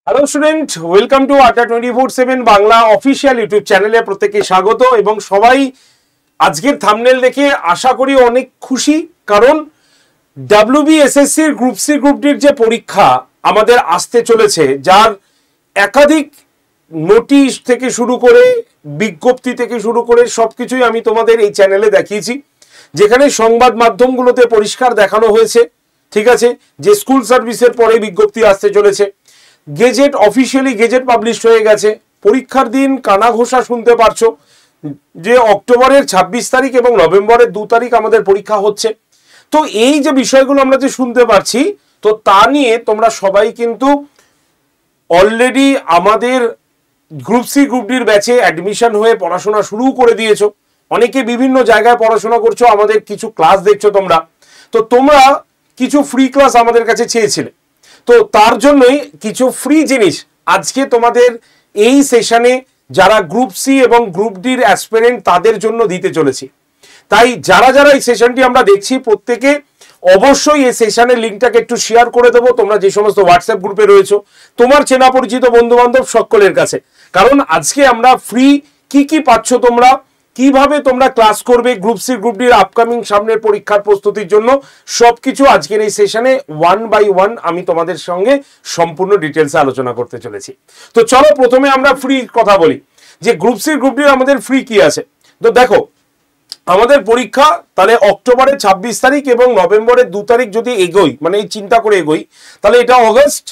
Hello student, welcome to আড্ডা 24/7 Bangla official YouTube চ্যানেলে প্রত্যেককে স্বাগত। এবং সবাই আজকের থাম্বনেল দেখে আশা করি অনেক খুশি, কারণ ডাব্লিউবিএসএসসির গ্রুপ সি গ্রুপ ডির যে পরীক্ষা আমাদের আসতে চলেছে, যার একাধিক নোটিশ থেকে শুরু করে বিজ্ঞপ্তি থেকে শুরু করে সবকিছুই আমি তোমাদের এই চ্যানেলে দেখিয়েছি, যেখানে সংবাদ মাধ্যমগুলোতে পরিষ্কার দেখানো হয়েছে, ঠিক আছে, যে স্কুল সার্ভিসের পরে বিজ্ঞপ্তি আসতে চলেছে। গেজেট অফিসিয়ালি গেজেট পাবলিশ হয়ে গেছে। পরীক্ষার দিন কানাঘোষা শুনতে পারছো যে অক্টোবরের 26 তারিখ এবং নভেম্বরের 2 তারিখ আমাদের পরীক্ষা হচ্ছে। তো এই যে বিষয়গুলো আমরা যে শুনতে পারছি, তো তা নিয়ে তোমরা সবাই কিন্তু অলরেডি আমাদের গ্রুপ সি গ্রুপ ডির ব্যাচে অ্যাডমিশন হয়ে পড়াশোনা শুরু করে দিয়েছো। অনেকে বিভিন্ন জায়গায় পড়াশোনা করছো, আমাদের কিছু ক্লাস দেখছো তোমরা। তো তোমরা কিছু ফ্রি ক্লাস আমাদের কাছে চেয়েছিলে, তো তার জন্যই কিছু ফ্রি জিনিস আজকে তোমাদের এই সেশনে যারা গ্রুপ সি এবং গ্রুপ ডির অ্যাসপিরেন্ট তাদের জন্য দিতে চলেছি। তাই যারা যারা এই সেশনটি আমরা দেখছি, প্রত্যেকে অবশ্যই এই সেশনের লিঙ্কটাকে একটু শেয়ার করে দেবো তোমরা যে সমস্ত হোয়াটসঅ্যাপ গ্রুপে রয়েছো, তোমার চেনা পরিচিত বন্ধু বান্ধব সকলের কাছে। কারণ আজকে আমরা ফ্রি কি পাচ্ছ, তোমরা কিভাবে তোমরা ক্লাস করবে গ্রুপ সি গ্রুপ ডির আপকামিং সামনের পরীক্ষার প্রস্তুতির জন্য, সবকিছু আজকের এই সেশনে 1 by 1 আমি তোমাদের সঙ্গে সম্পূর্ণ ডিটেলসে আলোচনা করতে চলেছি। তো চলো প্রথমে আমরা ফ্রি কথা বলি যে গ্রুপ সি গ্রুপ ডির আমাদের ফ্রি কি আছে। তো দেখো, আমাদের পরীক্ষা তাহলে অক্টোবরের 26 তারিখ এবং নভেম্বরের 2 তারিখ যদি এগোই, মানে এই চিন্তা করে এগোই, তাহলে এটা অগস্ট,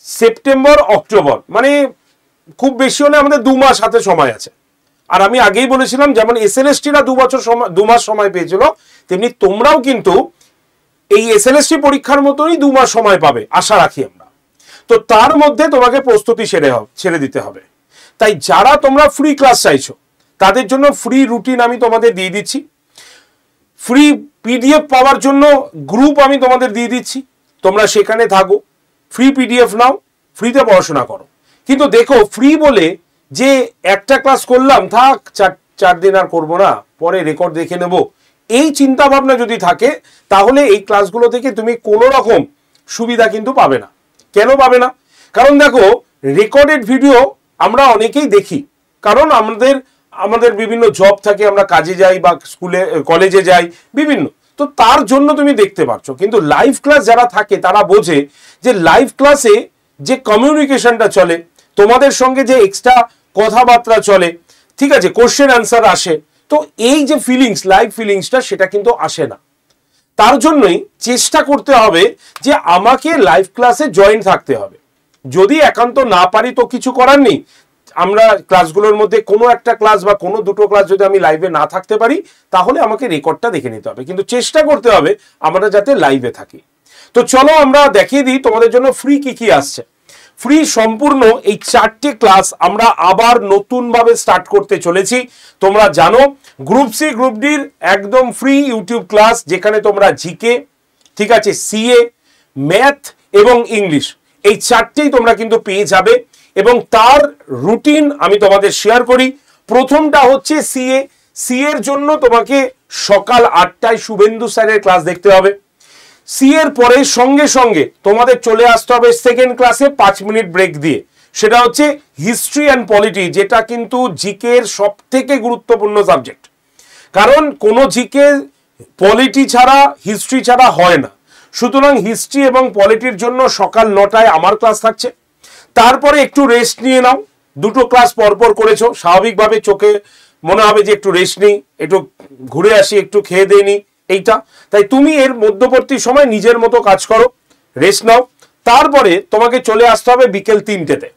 সেপ্টেম্বর, অক্টোবর, মানে খুব বেশি হলে আমাদের 2 মাস হাতে সময় আছে। আর আমি আগেই বলেছিলাম, যেমন এসএলএসটিরা 2 মাস সময় পেয়েছিল, তেমনি তোমরাও কিন্তু এই এসএলএসটি পরীক্ষার মতোই 2 মাস সময় পাবে আশা রাখি আমরা। তো তার মধ্যে তোমাকে প্রস্তুতি ছেড়ে দিতে হবে। তাই যারা তোমরা ফ্রি ক্লাস চাইছো তাদের জন্য ফ্রি রুটিন আমি তোমাদের দিয়ে দিচ্ছি। ফ্রি পিডিএফ পাওয়ার জন্য গ্রুপ আমি তোমাদের দিয়ে দিচ্ছি, তোমরা সেখানে থাকো, ফ্রি পিডিএফ নাও, ফ্রিতে পড়াশোনা করো। কিন্তু দেখো, ফ্রি বলে যে একটা ক্লাস করলাম, থাক 4 দিন আর করবো না, পরে রেকর্ড দেখে নেব, এই চিন্তা ভাবনা যদি থাকে, তাহলে এই ক্লাসগুলো থেকে তুমি কোনো রকম সুবিধা কিন্তু পাবে না। কেন পাবে না? কারণ দেখো, রেকর্ডেড ভিডিও আমরা অনেকেই দেখি, কারণ আমাদের বিভিন্ন জব থাকে, আমরা কাজে যাই বা স্কুলে কলেজে যাই বিভিন্ন, তো তার জন্য তুমি দেখতে পাচ্ছ। কিন্তু লাইভ ক্লাস যারা থাকে তারা বোঝে যে লাইভ ক্লাসে যে কমিউনিকেশনটা চলে, তোমাদের সঙ্গে যে এক্সট্রা কথাবার্তা চলে, ঠিক আছে, কোশ্চেন অ্যান্সার আসে, তো এই যে ফিলিংস, লাইভ ফিলিংসটা, সেটা কিন্তু আসে না। তার জন্যই চেষ্টা করতে হবে যে আমাকে লাইভ ক্লাসে জয়েন থাকতে হবে। যদি একান্ত না পারি তো কিছু করার নেই, আমরা ক্লাসগুলোর মধ্যে কোনো একটা ক্লাস বা কোনো দুটো ক্লাস যদি আমি লাইভে না থাকতে পারি, তাহলে আমাকে রেকর্ডটা দেখে নিতে হবে, কিন্তু চেষ্টা করতে হবে আমরা যাতে লাইভে থাকি। তো চলো আমরা দেখিয়ে দিই তোমাদের জন্য ফ্রি কি আসছে। ফ্রি সম্পূর্ণ এই 4টে ক্লাস আমরা আবার নতুন ভাবে স্টার্ট করতে চলেছি। তোমরা জানো, গ্রুপ সি গ্রুপ ডির একদম ফ্রি ইউটিউব ক্লাস, যেখানে তোমরা জিকে, ঠিক আছে, সিএ, ম্যাথ এবং ইংলিশ, এই 4টেই তোমরা কিন্তু পেয়ে যাবে। এবং তার রুটিন আমি তোমাদের শেয়ার করি। প্রথমটা হচ্ছে সি এর জন্য তোমাকে সকাল 8টায় শুভেন্দু স্যারের ক্লাস দেখতে হবে। সি এর পরে সঙ্গে সঙ্গে তোমাদের চলে আসতে হবে সেকেন্ড ক্লাসে 5 মিনিট ব্রেক দিয়ে, সেটা হচ্ছে হিস্ট্রি অ্যান্ড পলিটি, যেটা কিন্তু জিকে এর সব থেকে গুরুত্বপূর্ণ সাবজেক্ট। কারণ কোনো জিকে পলিটি ছাড়া, হিস্ট্রি ছাড়া হয় না। সুতরাং হিস্ট্রি এবং পলিটির জন্য সকাল 9টায় আমার ক্লাস থাকছে। তারপরে একটু রেস্ট নিয়ে নাও, 2টো ক্লাস পরপর করেছো, স্বাভাবিকভাবে চোখে মনে হবে যে একটু রেস্ট নিই, একটু ঘুরে আসি, একটু খেয়ে দিয়ে নিই, এইটা। তাই তুমি এর মধ্যবর্তী সময় নিজের মতো কাজ করো, রেস্ট নাও। তারপরে তোমাকে চলে আসতে হবে বিকেল 3টেতে।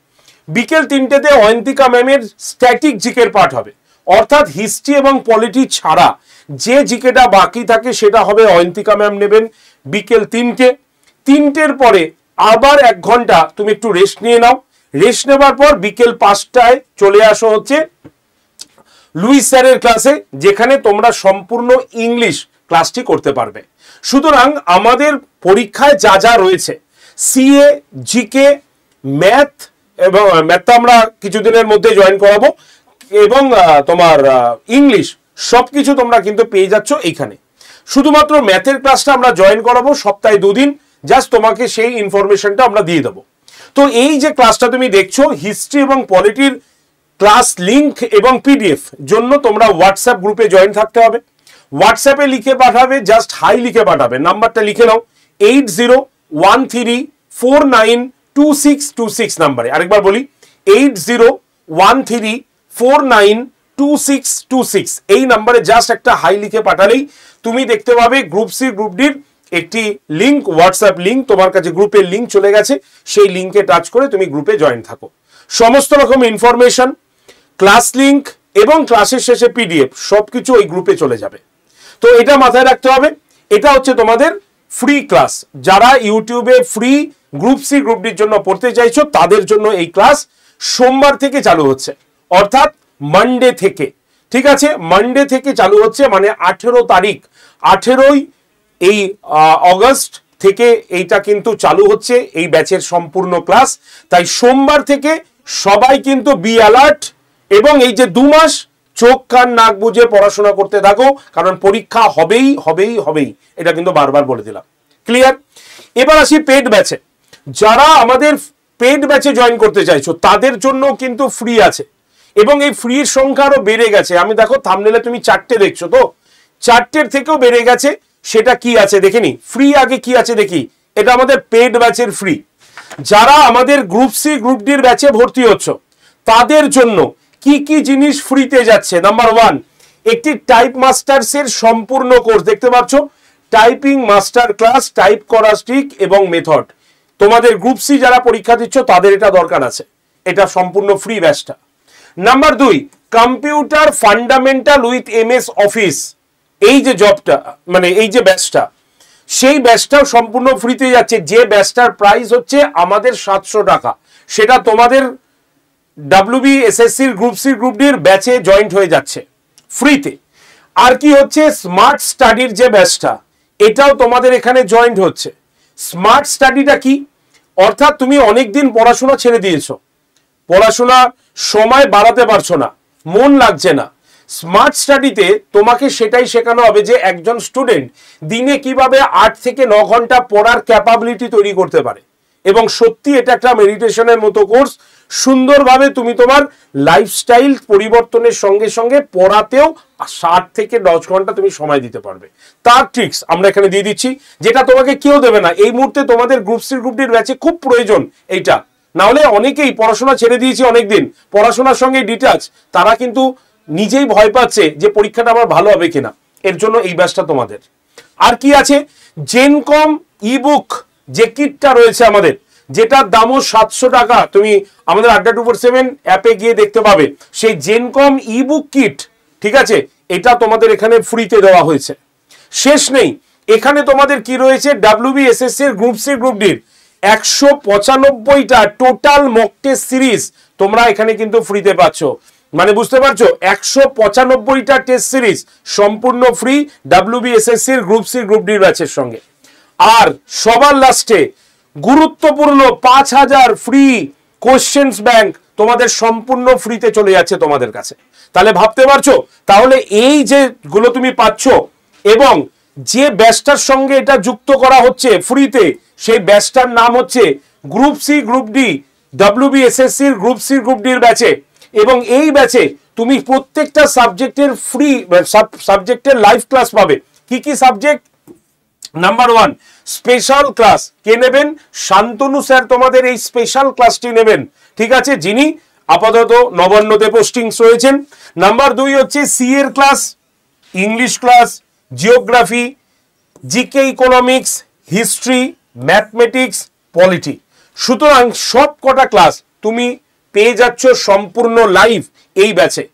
বিকেল 3টেতে অয়ন্তিকা ম্যামের স্ট্যাটিক জিকের পাঠ হবে, অর্থাৎ হিস্ট্রি এবং পলিটি ছাড়া যে জিকেটা বাকি থাকে সেটা হবে অয়ন্তিকা ম্যাম নেবেন বিকেল 3টে। 3টের পরে আবার 1 ঘন্টা তুমি একটু রেস্ট নিয়ে নাও। রেস্ট নেবার পর বিকেল 5টায় চলে আসো হচ্ছে লুইস স্যারের ক্লাসে, যেখানে তোমরা সম্পূর্ণ ইংলিশ ক্লাসটি করতে পারবে। সুতরাং আমাদের পরীক্ষায় যা যা রয়েছে, সিএ, জিকে, ম্যাথ, এবং ম্যাথটা আমরা কিছুদিনের মধ্যে জয়েন করাবো, এবং তোমার ইংলিশ, সবকিছু তোমরা কিন্তু পেয়ে যাচ্ছ এইখানে। শুধুমাত্র ম্যাথের ক্লাসটা আমরা জয়েন করাবো সপ্তাহে 2 দিন, জাস্ট তোমাকে সেই ইনফরমেশনটা আমরা দিয়ে দেবো। তো এই যে ক্লাসটা তুমি দেখছো হিস্ট্রি এবং পলিটির ক্লাস লিংক এবং পিডিএফ জন্য তোমরা হোয়াটসঅ্যাপ গ্রুপে জয়েন থাকতে হবে। হোয়াটসঅ্যাপে লিখে পাঠাবে, জাস্ট হাই লিখে পাঠাবে। নাম্বারটা লিখে নাও 8013492626 নাম্বারে। আরেকবার বলি 8013492626 এই নাম্বারে জাস্ট একটা হাই লিখে পাঠালেই তুমি দেখতে পাবে গ্রুপ সি গ্রুপ ডির একটি লিংক, হোয়াটসঅ্যাপ লিংক তোমার কাছে, গ্রুপের লিংক চলে গেছে। সেই লিংকে টাচ করে তুমি গ্রুপে জয়েন থাকো। সমস্ত রকম ইনফরমেশন, ক্লাস লিংক এবং ক্লাসের শেষে পিডিএফ সবকিছু ওই গ্রুপে চলে যাবে। তো এটা মাথায় রাখতে হবে, এটা হচ্ছে তোমাদের ফ্রি ক্লাস। যারা ইউটিউবে ফ্রি গ্রুপ সি গ্রুপ ডির জন্য পড়তে চাইছো তাদের জন্য এই ক্লাস সোমবার থেকে চালু হচ্ছে, অর্থাৎ মানডে থেকে। ঠিক আছে, মানডে থেকে চালু হচ্ছে, মানে 18 তারিখ, 18ই এই অগস্ট থেকে এইটা কিন্তু চালু হচ্ছে এই ব্যাচের সম্পূর্ণ ক্লাস। তাই সোমবার থেকে সবাই কিন্তু বি অ্যালার্ট, এবং এই যে 2 মাস চোখ কান নাক বুঝে পড়াশোনা করতে থাকো, কারণ পরীক্ষা হবেই হবেই হবেই, এটা কিন্তু বারবার বলে দিলাম। ক্লিয়ার? এবার আসি পেড ব্যাচে। যারা আমাদের পেড ব্যাচে জয়েন করতে চাইছো তাদের জন্য কিন্তু ফ্রি আছে, এবং এই ফ্রির সংখ্যা আরো বেড়ে গেছে। আমি দেখো থাম্বনেলে তুমি 4টে দেখছো, তো 4টের থেকেও বেড়ে গেছে। সেটা কি আছে দেখেনি? ফ্রি আগে কি আছে দেখি। এটা আমাদের পেড ব্যাচের ফ্রি। যারা আমাদের গ্রুপ সি গ্রুপ ডির ব্যাচে ভর্তি হচ্ছ তাদের জন্য কি কি জিনিস ফ্রিতে যাচ্ছে? নাম্বার 1, একটি টাইপ মাস্টার্স এর সম্পূর্ণ কোর্স দেখতে পাচ্ছ, টাইপিং মাস্টার ক্লাস, টাইপ করা ট্রিক এবং মেথড। তোমাদের গ্রুপ সি যারা পরীক্ষা দিচ্ছ তাদের এটা দরকার আছে, এটা সম্পূর্ণ ফ্রি ব্যাচটা। Number 2, computer fundamental with MS office, এই যে জবটা, মানে এই যে ব্যাচটা, সেই ব্যাচটাও সম্পূর্ণ ফ্রিতে যাচ্ছে। যে ব্যাচটার প্রাইস হচ্ছে আমাদের 700 টাকা, সেটা তোমাদের WBSSC গ্রুপ সি গ্রুপ ডির ব্যাচে জয়েন্ট হয়ে যাচ্ছে ফ্রিতে। আর কি হচ্ছে, স্মার্ট স্টাডির যে ব্যাচটা, এটাও তোমাদের এখানে জয়েন্ট হচ্ছে। স্মার্ট স্টাডিটা কি? অর্থাৎ তুমি অনেকদিন পড়াশোনা ছেড়ে দিয়েছো, পড়াশোনা সময় বাড়াতে পারছো না, মন লাগছে না। স্মার্ট স্টাডিতে তোমাকে সেটাই শেখানো হবে যে একজন স্টুডেন্ট দিনে কিভাবে 8 থেকে 9 ঘন্টা পড়ার ক্যাপাবিলিটি তৈরি করতে পারে। এবং সত্যি এটা একটা মেডিটেশনের মতো কোর্স। সুন্দরভাবে তুমি তোমার লাইফস্টাইল পরিবর্তনের সঙ্গে সঙ্গে পড়াতেও 7 থেকে 10 ঘন্টা তুমি সময় দিতে পারবে। তার ট্রিক্স আমরা এখানে দিয়ে দিচ্ছি, যেটা তোমাকে কেউ দেবে না। এই মুহূর্তে তোমাদের গ্রুপ সি গ্রুপ ডির ব্যাচে খুব প্রয়োজন এইটা। না হলে অনেকেই পড়াশোনা ছেড়ে দিয়েছে, অনেকদিন পড়াশোনার সঙ্গে ডিটাচ, তারা কিন্তু নিজেই ভয় পাচ্ছে যে পরীক্ষাটা আমার ভালো হবে কিনা। এর জন্য এই ব্যাচটা তোমাদের। আর কি আছে, জেনকম ইবুক যে কিটটা রয়েছে আমাদের, যেটার দামও 700 টাকা, তুমি আমাদের আড্ডা 247 অ্যাপে গিয়ে দেখতে পাবে সেই জেনকম ইবুক কিট। ঠিক আছে, এটা তোমাদের এখানে ফ্রিতে দেওয়া হয়েছে। শেষ নেই, এখানে তোমাদের কি রয়েছে, WBSSC এর গ্রুপ সি গ্রুপ ডির 195টা টোটাল মক টেস্ট সিরিজ তোমরা এখানে কিন্তু ফ্রিতে পাচ্ছ। মানে বুঝতে পারছো, 195টা টেস্ট সিরিজ সম্পূর্ণ ফ্রি WBSSC এর গ্রুপ সি গ্রুপ ডির ব্যাচের সঙ্গে। আর সবার লাস্টে গুরুত্বপূর্ণ 5000 ফ্রি কোশ্চেন্স ব্যাংক তোমাদের সম্পূর্ণ ফ্রিতে চলে যাচ্ছে তোমাদের কাছে। তাহলে ভাবতে পারছো, তাহলে এই যে গুলো তুমি পাচ্ছ এবং যে ব্যাচটার সঙ্গে এটা যুক্ত করা হচ্ছে ফ্রিতে, সেই ব্যাচটার নাম হচ্ছে group C group D, WBSSC এর গ্রুপ সি গ্রুপ ডির ব্যাচে। এবং এই ব্যাচে তুমি প্রত্যেকটা সাবজেক্টের ফ্রি সাবজেক্টের লাইভ ক্লাস পাবে। কি কি সাবজেক্ট? Number 1, special class. কে নেবেন? শান্তনু স্যার তোমাদের এই স্পেশাল ক্লাসটি নেবেন। ঠিক আছে, যিনি আপাতত নবান্নতে পোস্টিংস রয়েছেন। নাম্বার 2 হচ্ছে সি এর class, English class, geography, GK economics, history, mathematics, polity. সুতরাং সব কটা ক্লাস তুমি পেয়ে যাচ্ছ সম্পূর্ণ লাইভ এই ব্যাচে।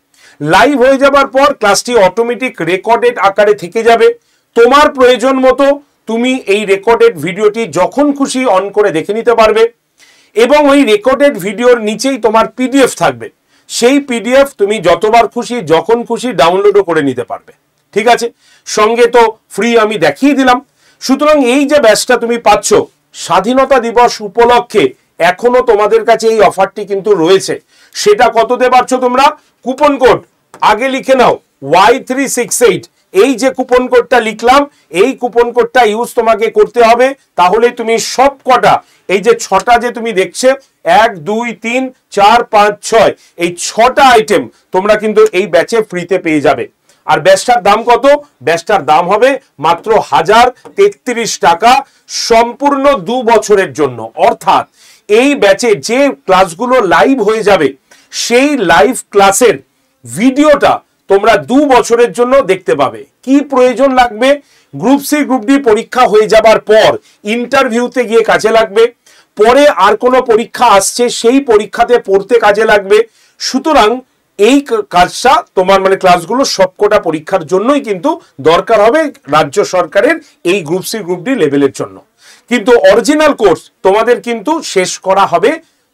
লাইভ হয়ে যাবার পর ক্লাসটি অটোমেটিক রেকর্ডেড আকারে থেকে যাবে। তোমার প্রয়োজন মতো তুমি এই রেকর্ডেড ভিডিওটি যখন খুশি অন করে দেখে নিতে পারবে, এবং ওই রেকর্ডেড ভিডিওর নিচেই তোমার পিডিএফ থাকবে। সেই পিডিএফ তুমি যতবার খুশি যখন খুশি ডাউনলোডও করে নিতে পারবে। ঠিক আছে, সঙ্গে তো ফ্রি আমি দেখিয়ে দিলাম। সুতরাং এই যে ব্যাচটা তুমি পাচ্ছ স্বাধীনতা দিবস উপলক্ষে, এখনো তোমাদের কাছে এই অফারটি কিন্তু রয়েছে। সেটা কততে পারছো তোমরা? কুপন কোড আগে লিখে নাও Y368, এই যে কুপন কোডটা লিখলাম, এই কুপন কোডটা ইউজ তোমাকে করতে হবে, তাহলে তুমি সব কটা এই যে 6টা যে তুমি দেখছে 1 2 3 4 5 6 এই 6টা আইটেম তোমরা কিন্তু এই ব্যাচে ফ্রিতে পেয়ে যাবে। আর ব্যাচটার দাম কত? ব্যাচটার দাম হবে মাত্র 1033 টাকা সম্পূর্ণ 2 বছরের জন্য। অর্থাৎ এই ব্যাচে যে ক্লাসগুলো লাইভ হয়ে যাবে সেই লাইভ ক্লাসের ভিডিওটা তোমরা 2 বছরের জন্য দেখতে পাবে। কি প্রয়োজন লাগবে? গ্রুপ সি গ্রুপ ডি পরীক্ষা হয়ে যাবার পর ইন্টারভিউতে গিয়ে কাজে লাগবে, পরে আর কোনো পরীক্ষা আসছে সেই পরীক্ষাতে পড়তে কাজে লাগবে। সুতরাং এই কাজটা তোমার মানে ক্লাসগুলো সবকটা পরীক্ষার জন্যই কিন্তু দরকার হবে রাজ্য সরকারের এই গ্রুপ সি গ্রুপ ডি লেভেলের জন্য। কিন্তু অরিজিনাল কোর্স তোমাদের কিন্তু শেষ করা হবে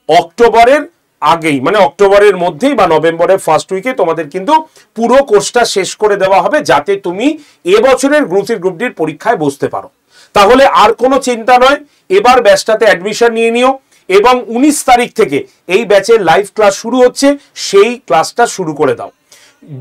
অক্টোবরের আগেই, মানে অক্টোবরের মধ্যেই বা নভেম্বরের ফার্স্ট উইকে তোমাদের কিন্তু পুরো কোর্সটা শেষ করে দেওয়া হবে, যাতে তুমি এবছরের গ্রুপ সি গ্রুপ ডির পরীক্ষায় বসতে পারো। তাহলে আর কোনো চিন্তা নয়, এবার ব্যাচটাতে অ্যাডমিশন নিয়ে নিও এবং 19 তারিখ থেকে এই ব্যাচের লাইভ ক্লাস শুরু হচ্ছে, সেই ক্লাসটা শুরু করে দাও।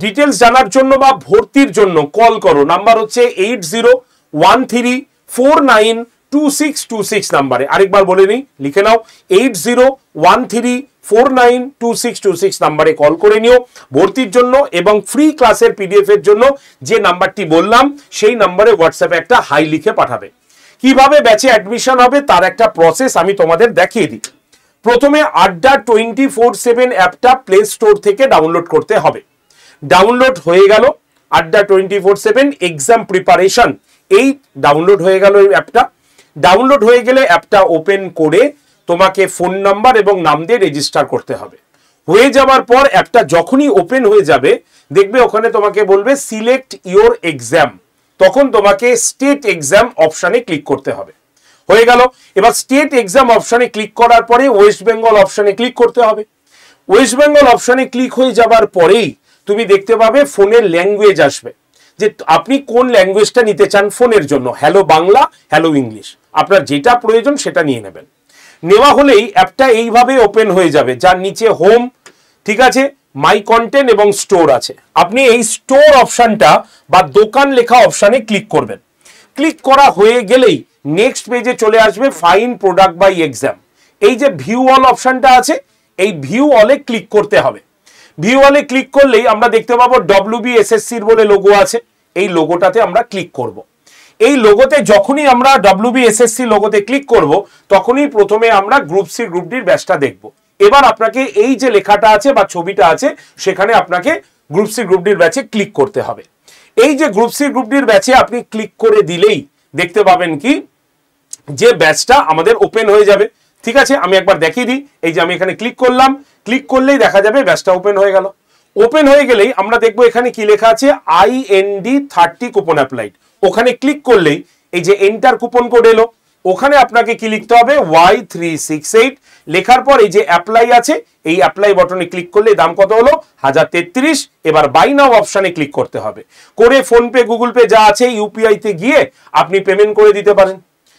ডিটেলস জানার জন্য বা ভর্তির জন্য কল করো, নাম্বার হচ্ছে 8013492626 নাম্বারে। আরেকবার বলে নিই, লিখে নাও 8013492626 নাম্বারে কল করে নিও ভর্তির জন্য, এবং ফ্রি ক্লাসের পিডিএফ এর জন্য যে নাম্বারটি বললাম সেই নাম্বারে হোয়াটসঅ্যাপে একটা হাই লিখে পাঠাবে। কিভাবে ব্যাচে অ্যাডমিশন হবে তার একটা প্রসেস আমি তোমাদের দেখিয়ে দিই। প্রথমে আড্ডা 24/7 অ্যাপটা প্লে স্টোর থেকে ডাউনলোড করতে হবে। ডাউনলোড হয়ে গেল আড্ডা 24/7 এক্সাম প্রিপারেশন, এই ডাউনলোড হয়ে গেল এই অ্যাপটা। ডাউনলোড হয়ে গেলে অ্যাপটা ওপেন করে তোমাকে ফোন নাম্বার এবং নাম দিয়ে রেজিস্টার করতে হবে। হয়ে যাওয়ার পর অ্যাপটা যখনই ওপেন হয়ে যাবে দেখবে ওখানে তোমাকে বলবে সিলেক্ট ইওর এক্সাম, তখন তোমাকে স্টেট এক্সাম অপশানে ক্লিক করতে হবে। হয়ে গেল। এবার স্টেট এক্সাম অপশানে ক্লিক করার পরে ওয়েস্ট বেঙ্গল অপশানে ক্লিক করতে হবে। ওয়েস্ট বেঙ্গল অপশানে ক্লিক হয়ে যাবার পরেই তুমি দেখতে পাবে ফোনের ল্যাঙ্গুয়েজ আসবে, যে আপনি কোন ল্যাঙ্গুয়েজটা নিতে চান ফোনের জন্য, হ্যালো বাংলা, হ্যালো ইংলিশ, আপনার যেটা প্রয়োজন সেটা নিয়ে নেবেন। নেওয়া হলেই অ্যাপটা এইভাবে ওপেন হয়ে যাবে, যার নিচে হোম, ঠিক আছে, মাই কন্টেন্ট এবং স্টোর আছে। আপনি এই স্টোর অপশানটা বা দোকান লেখা অপশানে ক্লিক করবেন। ক্লিক করা হয়ে গেলেই নেক্সট পেজে চলে আসবে ফাইন প্রোডাক্ট বাই এক্সাম। এই যে ভিউ অল অপশানটা আছে, এই ভিউ অলে ক্লিক করতে হবে। ভিউ অলে ক্লিক করলেই আমরা দেখতে পাবো WBSSCর বলে লোগো আছে, এই লোগোটাতে আমরা ক্লিক করব। এই লোগোতে যখনই আমরা WBSSC লোগোতে ক্লিক করব তখনই প্রথমে আমরা গ্রুপ সি গ্রুপ ডির ব্যাচটা দেখব। এবার আপনাকে এই যে লেখাটা আছে বা ছবিটা আছে সেখানে আপনাকে গ্রুপ সি গ্রুপ ডির ব্যাচে ক্লিক করতে হবে। এই যে গ্রুপ সি গ্রুপ ডির ব্যাচে আপনি ক্লিক করে দিলেই দেখতে পাবেন কি যে ব্যাচটা আমাদের ওপেন হয়ে যাবে। ঠিক আছে, আমি একবার দেখিয়ে দিই। এই যে আমি এখানে ক্লিক করলাম, ক্লিক করলেই দেখা যাবে ব্যাচটা ওপেন হয়ে গেল। ওপেন হয়ে গেলেই আমরা দেখবো এখানে কি লেখা আছে IND 30 কুপন অ্যাপ্লাইড। ওখানে ক্লিক করলেই এই যে এন্টার কুপন কোড এলো, ওখানে আপনাকে কি লিখতে হবে Y368, লেখার পর এই যে অ্যাপ্লাই আছে এই অ্যাপ্লাই বাটনে ক্লিক করলে দাম কত হলো 1033। এবার বাই নাও অপশানে ক্লিক করতে হবে, করে ফোনপে গুগল পে যা আছে ইউপিআই তে গিয়ে আপনি পেমেন্ট করে দিতে পারেন।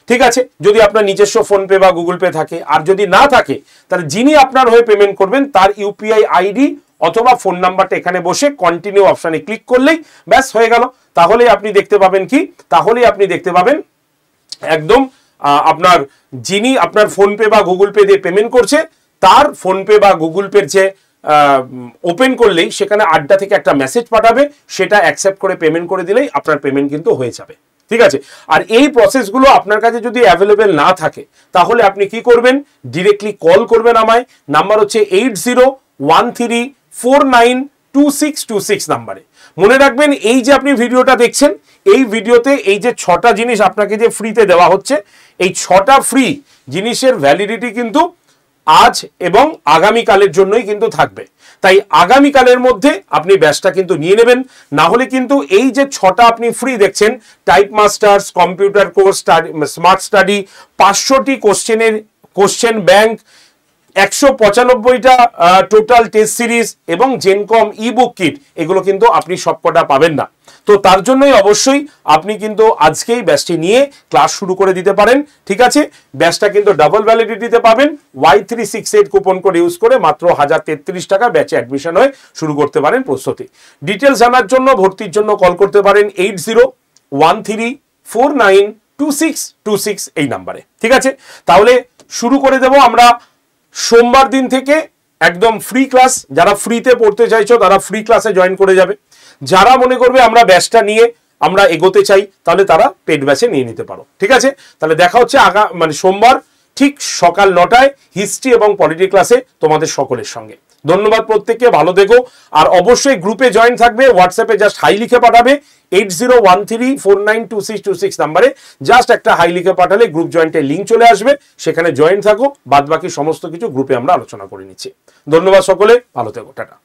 ঠিক আছে, যদি আপনার নিজস্ব ফোনপে বা গুগল পে থাকে, আর যদি না থাকে তাহলে যিনি আপনার হয়ে পেমেন্ট করবেন তার ইউপিআই আইডি অথবা ফোন নাম্বারটা এখানে বসে কন্টিনিউ অপশানে ক্লিক করলেই ব্যাস হয়ে গেল। তাহলে আপনি দেখতে পাবেন কি, তাহলে আপনি দেখতে পাবেন একদম আপনার যিনি আপনার ফোনপে বা গুগল পে দিয়ে পেমেন্ট করছে তার ফোনপে বা গুগল পের যে ওপেন করলেই সেখানে আড্ডা থেকে একটা মেসেজ পাঠাবে, সেটা অ্যাকসেপ্ট করে পেমেন্ট করে দিলেই আপনার পেমেন্ট কিন্তু হয়ে যাবে। ঠিক আছে, আর এই প্রসেসগুলো আপনার কাছে যদি অ্যাভেলেবেল না থাকে তাহলে আপনি কি করবেন, ডিরেক্টলি কল করবেন আমায়। নাম্বার হচ্ছে 8013492626 নাম্বারে। মনে রাখবেন এই যে আপনি ভিডিওটা দেখছেন এই ভিডিওতে এই যে 6টা জিনিস আপনাকে যে ফ্রিতে দেওয়া হচ্ছে, এই 6টা ফ্রি জিনিসের ভ্যালিডিটি কিন্তু আজ এবং আগামীকালের জন্যই কিন্তু থাকবে। তাই আগামীকালের মধ্যে আপনি ব্যাচটা কিন্তু নিয়ে নেবেন, না হলে কিন্তু এই যে 6টা আপনি ফ্রি দেখছেন, type masters, computer course, smart study, 500টি কোশ্চেন ব্যাংক, 195টা টোটাল টেস্ট সিরিজ এবং জেনকম ইবুক কিট, এগুলো কিন্তু আপনি সবকটা পাবেন না। তো তার জন্যই অবশ্যই আপনি কিন্তু আজকেই ব্যাচটি নিয়ে ক্লাস শুরু করে দিতে পারেন, ঠিক আছে। ব্যাচটা কিন্তু ডাবল ভ্যালিডিটিতে পাবেন, Y368 কুপন কোড ইউজ করে মাত্র 1033 টাকা ব্যাচে অ্যাডমিশন হয়ে শুরু করতে পারেন প্রস্তুতি। ডিটেলস জানার জন্য, ভর্তির জন্য কল করতে পারেন 8013492626 এই নাম্বারে, ঠিক আছে। তাহলে শুরু করে দেব আমরা সোমবার দিন থেকে একদম ফ্রি ক্লাস। যারা ফ্রিতে পড়তে চাইছো তারা ফ্রি ক্লাসে জয়েন করে যাবে। যারা মনে করবে আমরা ব্যাচটা নিয়ে আমরা এগোতে চাই, তাহলে তারা পেড ব্যাচে নিয়ে নিতে পারো, ঠিক আছে। তাহলে দেখা হচ্ছে সোমবার ঠিক সকাল 9টায় হিস্ট্রি এবং পলিটি ক্লাসে তোমাদের সকলের সঙ্গে। ধন্যবাদ প্রত্যেককে, ভালো থেকো। আর অবশ্যই গ্রুপে জয়েন থাকবে, হোয়াটসঅ্যাপে জাস্ট হাই লিখে পাঠাবে 8013492626 নাম্বারে। জাস্ট একটা হাই লিখে পাঠালে গ্রুপ জয়েন্টের লিঙ্ক চলে আসবে, সেখানে জয়েন থাকো। বাদ বাকি সমস্ত কিছু গ্রুপে আমরা আলোচনা করে নিচ্ছি। ধন্যবাদ সকলে, ভালো থেকো, টাটা।